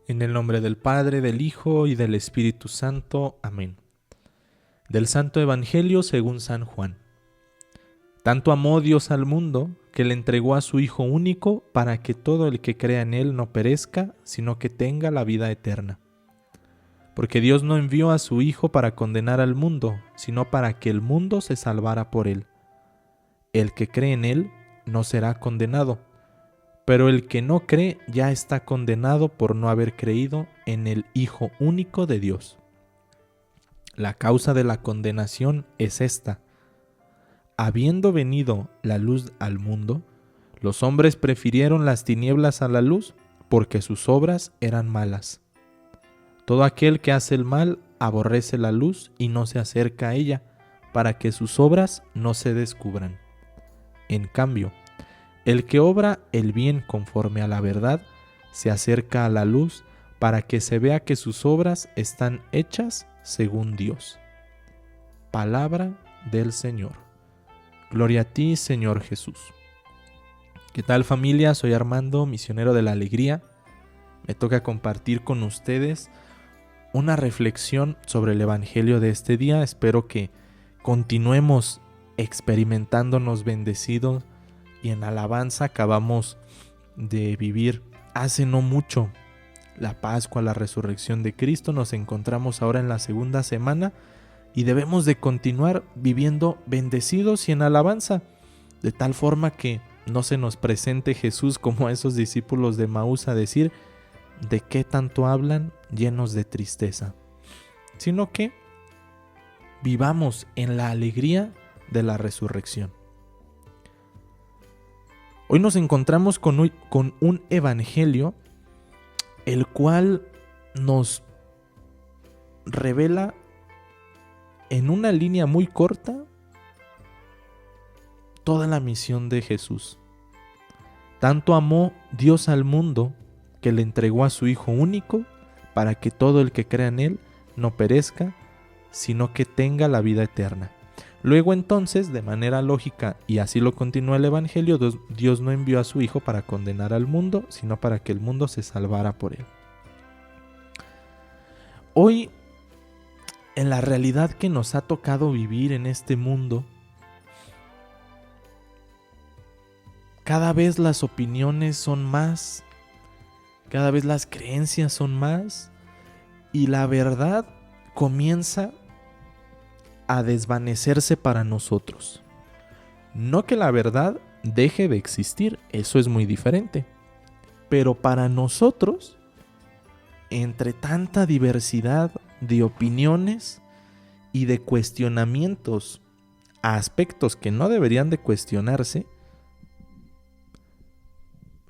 En el nombre del Padre, del Hijo y del Espíritu Santo. Amén. Del Santo Evangelio según San Juan. Tanto amó Dios al mundo, que le entregó a su Hijo único, para que todo el que crea en Él no perezca, sino que tenga la vida eterna. Porque Dios no envió a su Hijo para condenar al mundo, sino para que el mundo se salvara por Él. El que cree en Él no será condenado, pero el que no cree ya está condenado por no haber creído en el Hijo único de Dios. La causa de la condenación es esta: habiendo venido la luz al mundo, los hombres prefirieron las tinieblas a la luz, porque sus obras eran malas. Todo aquel que hace el mal aborrece la luz y no se acerca a ella, para que sus obras no se descubran. En cambio, el que obra el bien conforme a la verdad se acerca a la luz, para que se vea que sus obras están hechas según Dios. Palabra del Señor. Gloria a ti, Señor Jesús. ¿Qué tal, familia? Soy Armando, misionero de la alegría. Me toca compartir con ustedes una reflexión sobre el Evangelio de este día. Espero que continuemos experimentándonos bendecidos y en alabanza. Acabamos de vivir hace no mucho la Pascua, la resurrección de Cristo. Nos encontramos ahora en la segunda semana y debemos de continuar viviendo bendecidos y en alabanza, de tal forma que no se nos presente Jesús como a esos discípulos de Maús a decir: ¿de qué tanto hablan llenos de tristeza? Sino que vivamos en la alegría de la resurrección. Hoy nos encontramos con un evangelio el cual nos revela en una línea muy corta toda la misión de Jesús. Tanto amó Dios al mundo que le entregó a su Hijo único, para que todo el que crea en Él no perezca, sino que tenga la vida eterna. Luego entonces, de manera lógica, y así lo continúa el Evangelio, Dios no envió a su Hijo para condenar al mundo, sino para que el mundo se salvara por Él. Hoy, en la realidad que nos ha tocado vivir en este mundo, cada vez las opiniones son más, cada vez las creencias son más, y la verdad comienza a desvanecerse para nosotros. No que la verdad deje de existir, eso es muy diferente, pero para nosotros, entre tanta diversidad de opiniones y de cuestionamientos a aspectos que no deberían de cuestionarse,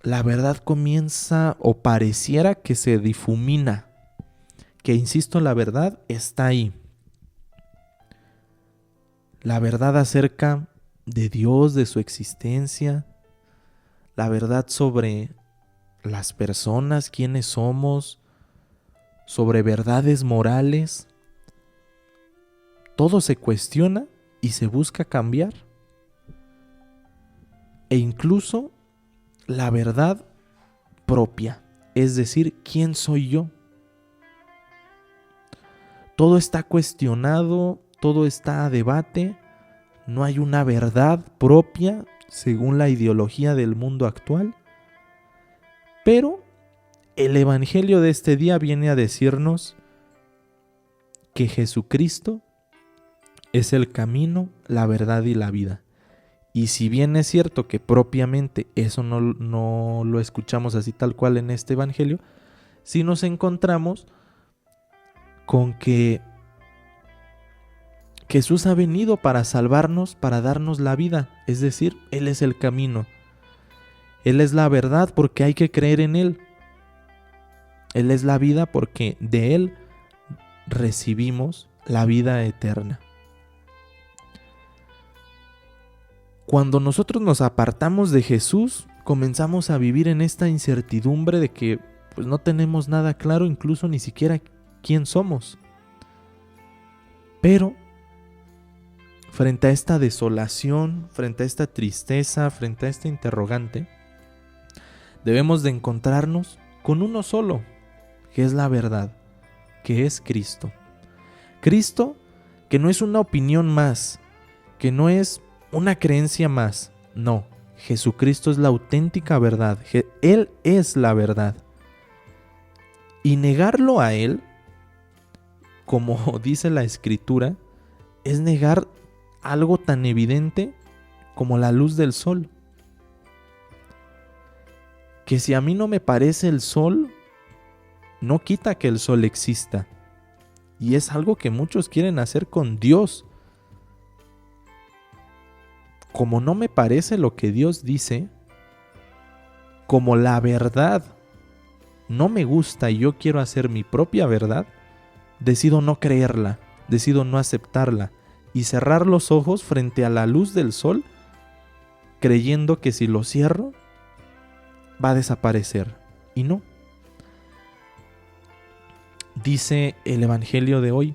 la verdad comienza o pareciera que se difumina, que, insisto, la verdad está ahí. La verdad acerca de Dios, de su existencia, la verdad sobre las personas, quiénes somos, sobre verdades morales. Todo se cuestiona y se busca cambiar. E incluso la verdad propia, es decir, ¿quién soy yo? Todo está cuestionado, todo está a debate, no hay una verdad propia según la ideología del mundo actual. Pero el Evangelio de este día viene a decirnos que Jesucristo es el camino, la verdad y la vida. Y si bien es cierto que propiamente eso no lo escuchamos así tal cual en este Evangelio, sí nos encontramos con que Jesús ha venido para salvarnos, para darnos la vida. Es decir, Él es el camino. Él es la verdad porque hay que creer en Él. Él es la vida porque de Él recibimos la vida eterna. Cuando nosotros nos apartamos de Jesús, comenzamos a vivir en esta incertidumbre de que pues, no tenemos nada claro, incluso ni siquiera quién somos. Pero frente a esta desolación, frente a esta tristeza, frente a este interrogante, debemos de encontrarnos con uno solo, que es la verdad, que es Cristo. Cristo, que no es una opinión más, que no es una creencia más, no. Jesucristo es la auténtica verdad, Él es la verdad. Y negarlo a Él, como dice la Escritura, es negar algo tan evidente como la luz del sol. Que si a mí no me parece el sol, no quita que el sol exista. Y es algo que muchos quieren hacer con Dios. Como no me parece lo que Dios dice, como la verdad no me gusta y yo quiero hacer mi propia verdad, decido no creerla, decido no aceptarla y cerrar los ojos frente a la luz del sol, creyendo que si lo cierro, va a desaparecer. Y no. Dice el Evangelio de hoy: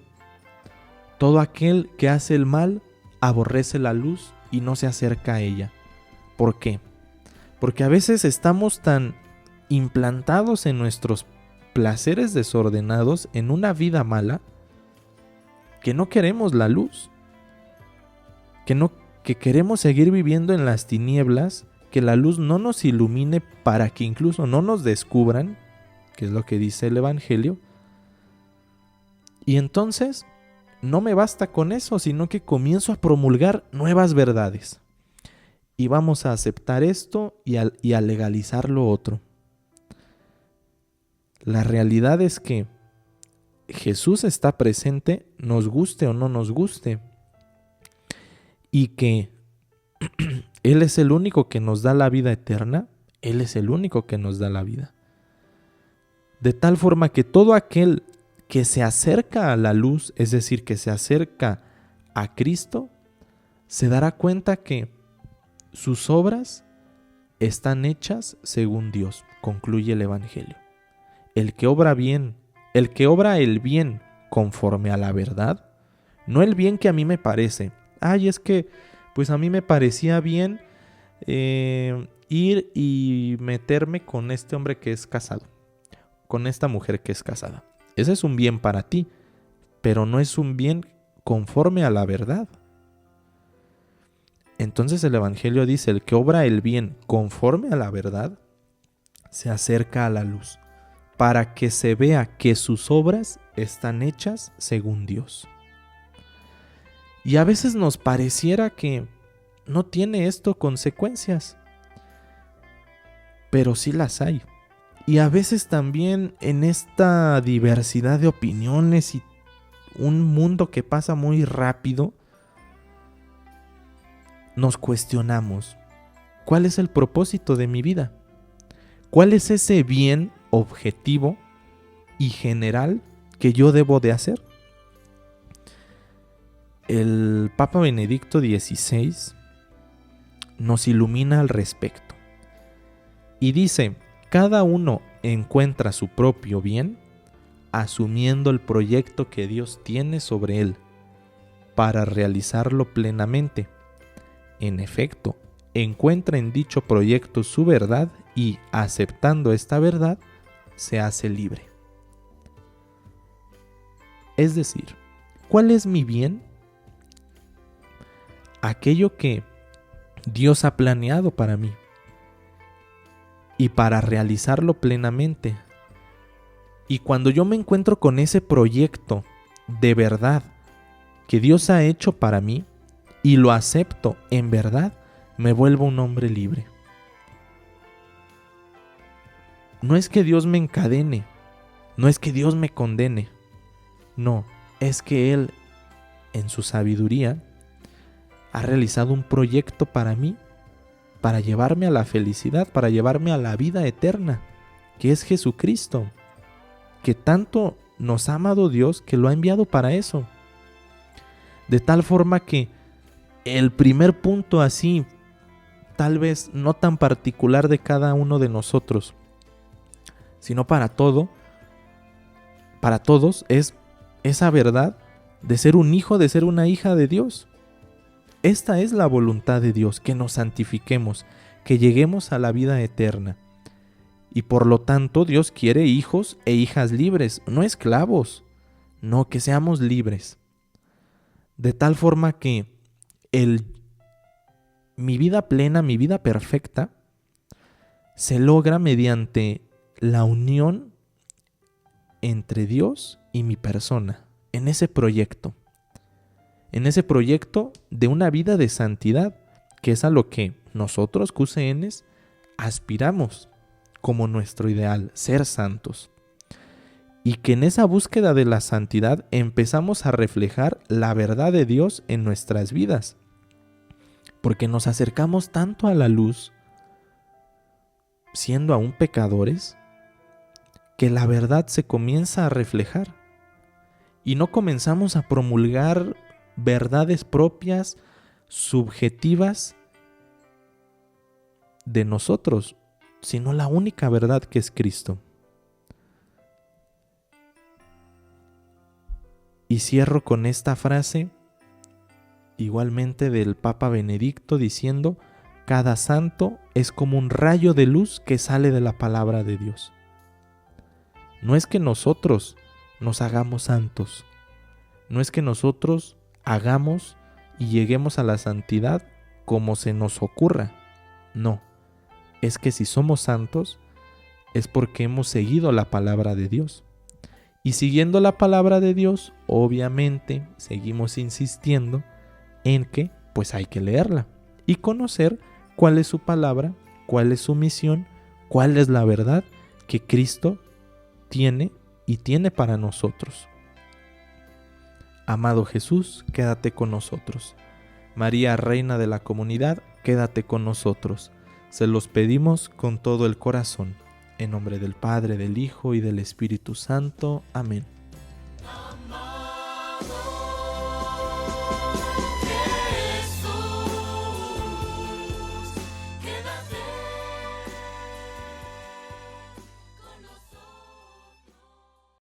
todo aquel que hace el mal aborrece la luz y no se acerca a ella. ¿Por qué? Porque a veces estamos tan implantados en nuestros placeres desordenados, en una vida mala, que no queremos la luz, que queremos seguir viviendo en las tinieblas, que la luz no nos ilumine para que incluso no nos descubran, que es lo que dice el Evangelio. Y entonces no me basta con eso, sino que comienzo a promulgar nuevas verdades. Y vamos a aceptar esto y a legalizar lo otro. La realidad es que Jesús está presente, nos guste o no nos guste. Y que Él es el único que nos da la vida eterna. Él es el único que nos da la vida. De tal forma que todo aquel que se acerca a la luz, es decir, que se acerca a Cristo, se dará cuenta que sus obras están hechas según Dios, concluye el Evangelio. El que obra el bien conforme a la verdad, no el bien que a mí me parece. Es que pues a mí me parecía bien ir y meterme con este hombre que es casado, con esta mujer que es casada. Ese es un bien para ti, pero no es un bien conforme a la verdad. Entonces el Evangelio dice: el que obra el bien conforme a la verdad se acerca a la luz, para que se vea que sus obras están hechas según Dios. Y a veces nos pareciera que no tiene esto consecuencias, pero sí las hay. Y a veces también en esta diversidad de opiniones y un mundo que pasa muy rápido, nos cuestionamos: ¿cuál es el propósito de mi vida? ¿Cuál es ese bien objetivo y general que yo debo de hacer? El Papa Benedicto XVI nos ilumina al respecto y dice: cada uno encuentra su propio bien asumiendo el proyecto que Dios tiene sobre él para realizarlo plenamente. En efecto, encuentra en dicho proyecto su verdad y, aceptando esta verdad, se hace libre. Es decir, ¿cuál es mi bien? Aquello que Dios ha planeado para mí. Y para realizarlo plenamente. Y cuando yo me encuentro con ese proyecto de verdad que Dios ha hecho para mí y lo acepto en verdad, me vuelvo un hombre libre. No es que Dios me encadene, no es que Dios me condene, no, es que Él, en su sabiduría, ha realizado un proyecto para mí, para llevarme a la felicidad, para llevarme a la vida eterna, que es Jesucristo, que tanto nos ha amado Dios que lo ha enviado para eso. De tal forma que el primer punto así, tal vez no tan particular de cada uno de nosotros, sino para todos, es esa verdad de ser un hijo, de ser una hija de Dios. Esta es la voluntad de Dios, que nos santifiquemos, que lleguemos a la vida eterna. Y por lo tanto Dios quiere hijos e hijas libres, no esclavos, no, que seamos libres. De tal forma que mi vida plena, mi vida perfecta, se logra mediante la unión entre Dios y mi persona, en ese proyecto de una vida de santidad, que es a lo que nosotros, QCNs, aspiramos como nuestro ideal, ser santos. Y que en esa búsqueda de la santidad empezamos a reflejar la verdad de Dios en nuestras vidas, porque nos acercamos tanto a la luz, siendo aún pecadores, que la verdad se comienza a reflejar y no comenzamos a promulgar verdades propias, subjetivas de nosotros, sino la única verdad, que es Cristo. Y cierro con esta frase, igualmente del Papa Benedicto, diciendo: cada santo es como un rayo de luz que sale de la palabra de Dios. No es que nosotros nos hagamos santos, no es que nosotros hagamos y lleguemos a la santidad como se nos ocurra. No, es que si somos santos es porque hemos seguido la palabra de Dios. Y siguiendo la palabra de Dios, obviamente seguimos insistiendo en que pues hay que leerla y conocer cuál es su palabra, cuál es su misión, cuál es la verdad que Cristo tiene y tiene para nosotros. Amado Jesús, quédate con nosotros. María, Reina de la Comunidad, quédate con nosotros. Se los pedimos con todo el corazón. En nombre del Padre, del Hijo y del Espíritu Santo. Amén.